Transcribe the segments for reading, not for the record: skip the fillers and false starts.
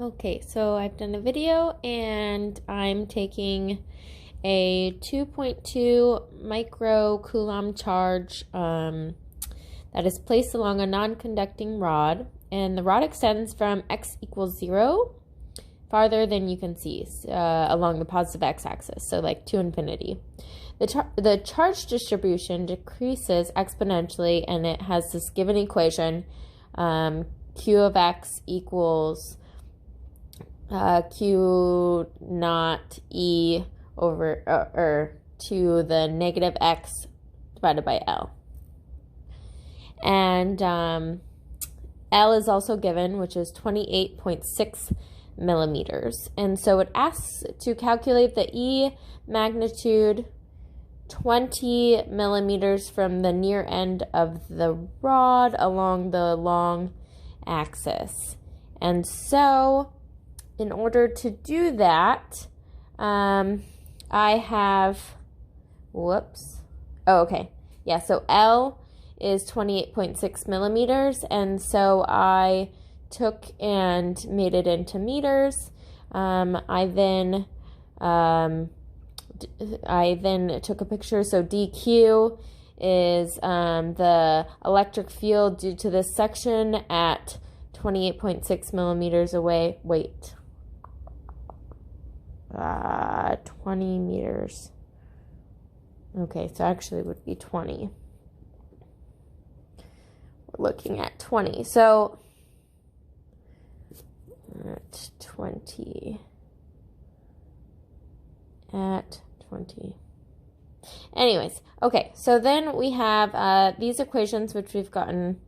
Okay, so I've done a video and I'm taking a 2.2 microcoulomb charge that is placed along a non-conducting rod, and the rod extends from x equals 0 farther than you can see along the positive x-axis, so like to infinity. The charge distribution decreases exponentially, and it has this given equation, q of x equals q naught e over to the negative x divided by L. And L is also given, which is 28.6 millimeters. And so it asks to calculate the E magnitude 20 millimeters from the near end of the rod along the long axis. And so in order to do that, I have, so L is 28.6 millimeters, and so I took and made it into meters. I then took a picture, so dq is the electric field due to this section at 28.6 millimeters away. 20 meters. Okay, so actually it would be 20. We're looking at 20. So at 20. Anyways, okay, so then we have these equations which we've gotten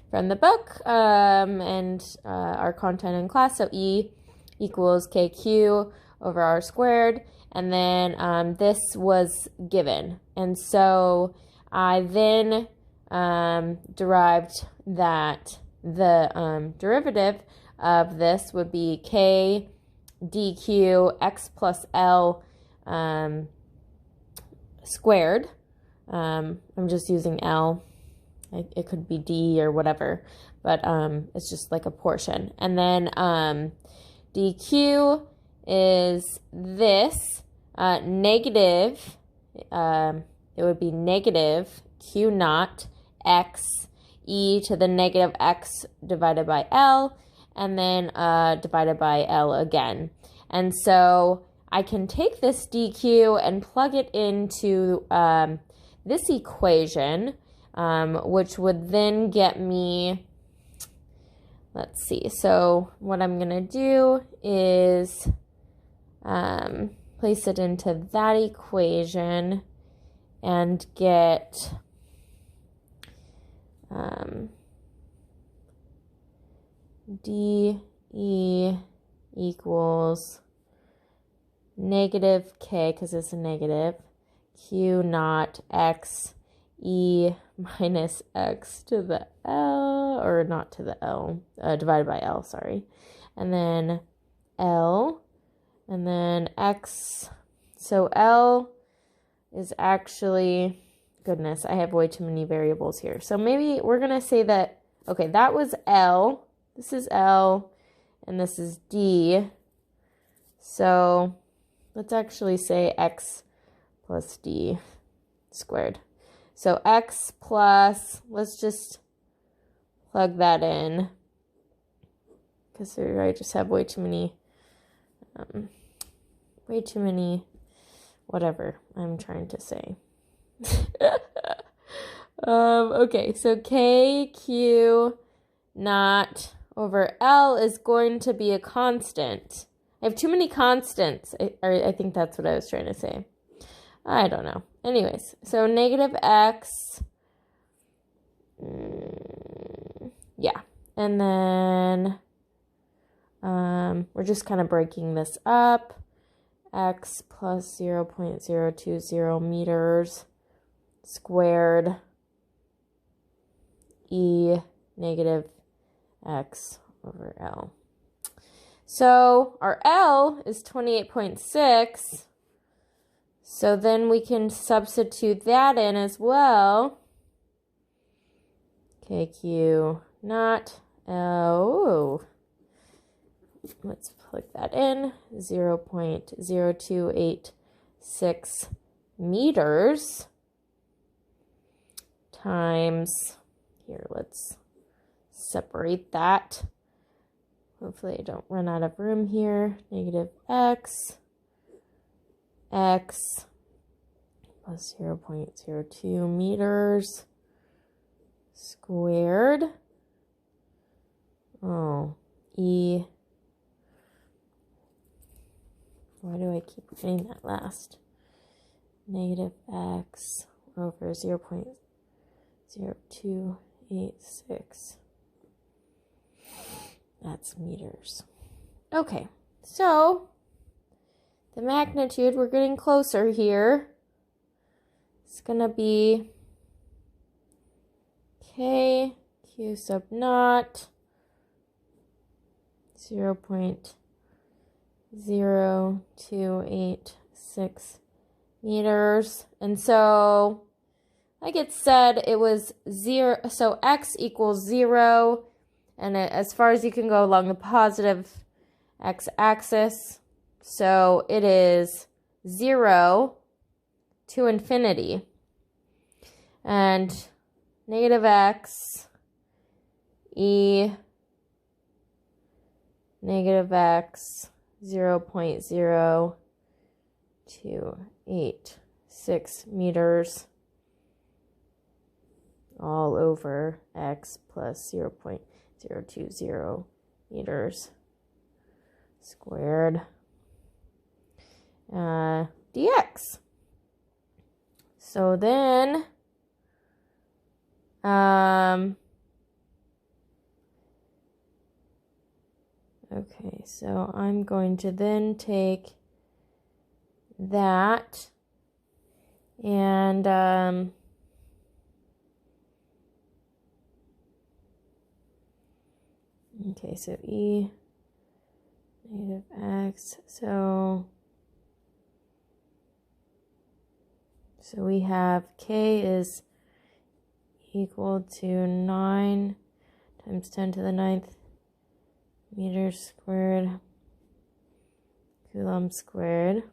from the book and our content in class. So E equals KQ over R squared, and then this was given, and so I then derived that the derivative of this would be K dq x plus L squared. I'm just using L. It could be D or whatever, but it's just like a portion. And then dq is this negative, it would be negative q naught x e to the negative x divided by L, and then divided by L again. And so I can take this dq and plug it into this equation, which would then get me, let's see, so what I'm going to do is place it into that equation and get dE equals negative k, because it's a negative, q naught x e minus x to the L, or not to the L, divided by L, sorry. And then L, and then x. So L is actually, goodness, I have way too many variables here. So maybe we're going to say that, okay, that was L, this is L, and this is D. So let's actually say x plus D squared. So x plus, let's just plug that in, because I just have way too many, whatever I'm trying to say. Okay, so KQ naught over L is going to be a constant. I have too many constants. I think that's what I was trying to say. I don't know. Anyways, so negative x, yeah, and then we're just kind of breaking this up. X plus 0.020 meters squared E negative x over L. So our L is 28.6. So then we can substitute that in as well. KQ naught L. let's plug that in, 0.0286 meters times, here, let's separate that. Hopefully I don't run out of room here. Negative x plus 0.02 meters squared. Oh, e. Why do I keep getting that last? Negative x over 0.0286. That's meters. Okay, so the magnitude, we're getting closer here. It's going to be k q sub naught 0.0286 meters. And so, like it said, it was 0. So x equals 0. And as far as you can go along the positive x-axis. So it is 0 to infinity. And negative x, e, negative x, 0.0286 meters all over x plus 0.020 meters squared dx. So then okay, so I'm going to then take that and okay, so e negative x, so we have k is equal to 9 times 10 to the 9th meters squared, coulomb squared.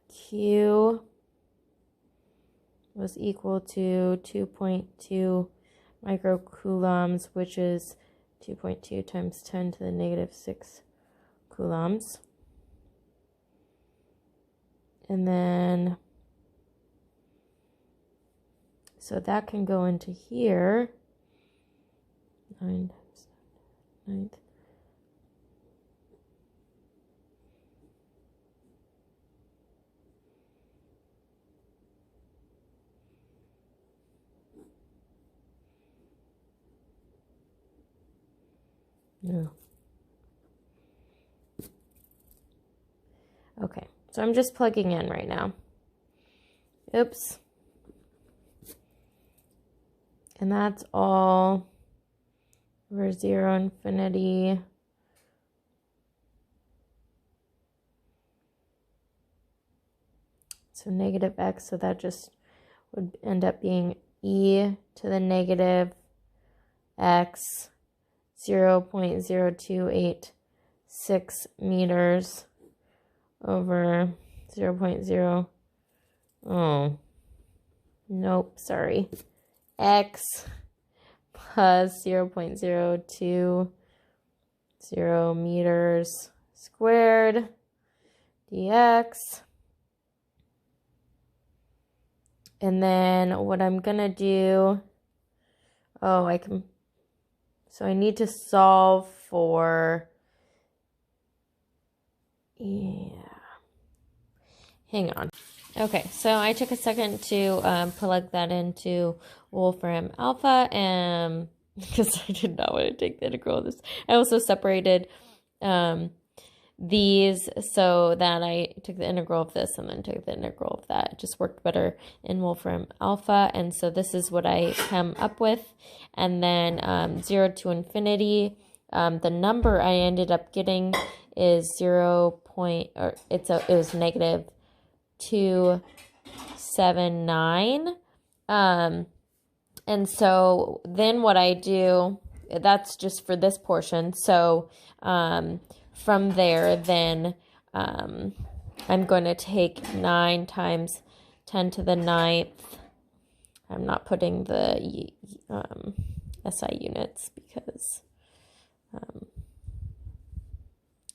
Q was equal to 2.2 microcoulombs, which is 2.2 times 10 to the negative 6 coulombs. And then, so that can go into here. 9 times 9th. No. Okay, so I'm just plugging in right now. Oops. And that's all over 0 infinity. So negative x, so that just would end up being e to the negative x 0.0286 meters over 0.0. Oh, nope, sorry. X plus 0.020 meters squared dx. And then what I'm going to do, so I need to solve for, hang on. Okay, so I took a second to plug that into Wolfram Alpha, and because I did not want to take the integral of this. I also separated these so that I took the integral of this and then took the integral of that. It just worked better in Wolfram Alpha, and so this is what I come up with. And then 0 to infinity, the number I ended up getting is it was negative 279. And so then what I do that's just for this portion. So from there, then I'm going to take 9 times 10 to the 9th. I'm not putting the SI units because,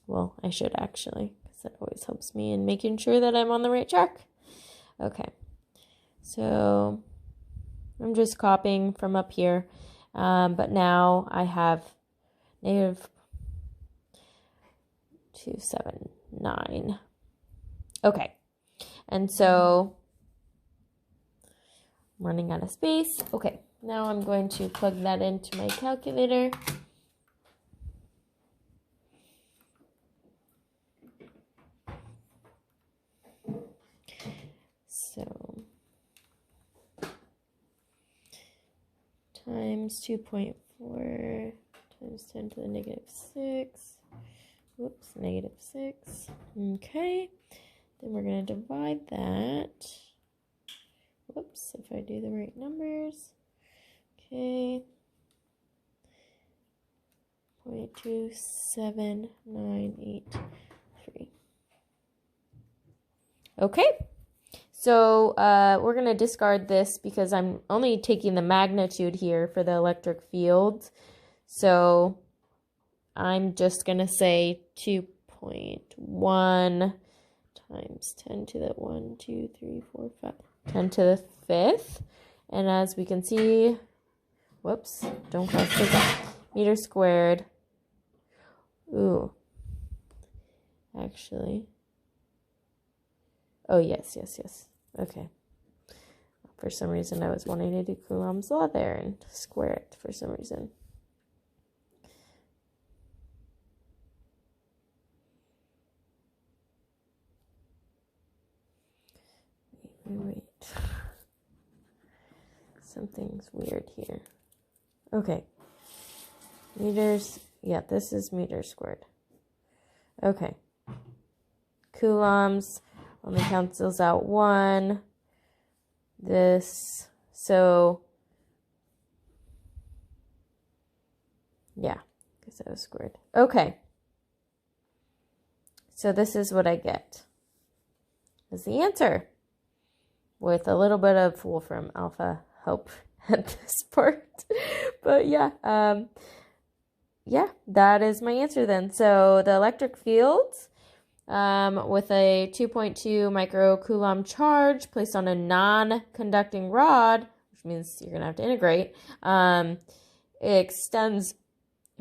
well, I should actually, because that always helps me in making sure that I'm on the right track. Okay, so I'm just copying from up here, but now I have negative 279. Okay, and so I'm running out of space. Okay, now I'm going to plug that into my calculator. So times 2.4 times 10 to the negative 6. Whoops, negative 6. Okay, then we're going to divide that. Whoops, if I do the right numbers. Okay. 0.27983. Okay. So we're going to discard this because I'm only taking the magnitude here for the electric field. So I'm just going to say 2.1 times 10 to the 1, 2, 3, 4, 5, 10 to the 5th. And as we can see, whoops, don't cross this out, meter squared. Ooh, actually. Oh, yes. Okay. For some reason, I was wanting to do Coulomb's law there and square it for some reason. Wait. Something's weird here. Okay. Meters. Yeah, this is meter squared. Okay. Coulombs only cancels out 1. This. So, yeah, because that was squared. Okay. So this is what I get as the answer, with a little bit of Wolfram alpha help at this part. But yeah, that is my answer then. So the electric field with a 2.2 microcoulomb charge placed on a non-conducting rod, which means you're going to have to integrate, it extends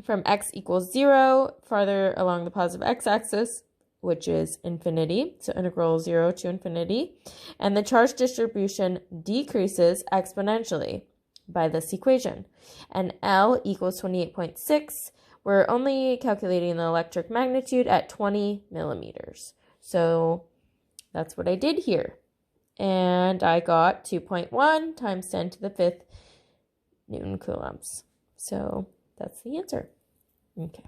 from x equals 0 farther along the positive x-axis, which is infinity, so integral 0 to infinity, and the charge distribution decreases exponentially by this equation. And L equals 28.6. We're only calculating the electric magnitude at 20 millimeters. So that's what I did here. And I got 2.1 times 10 to the 5th Newton coulombs. So that's the answer. Okay.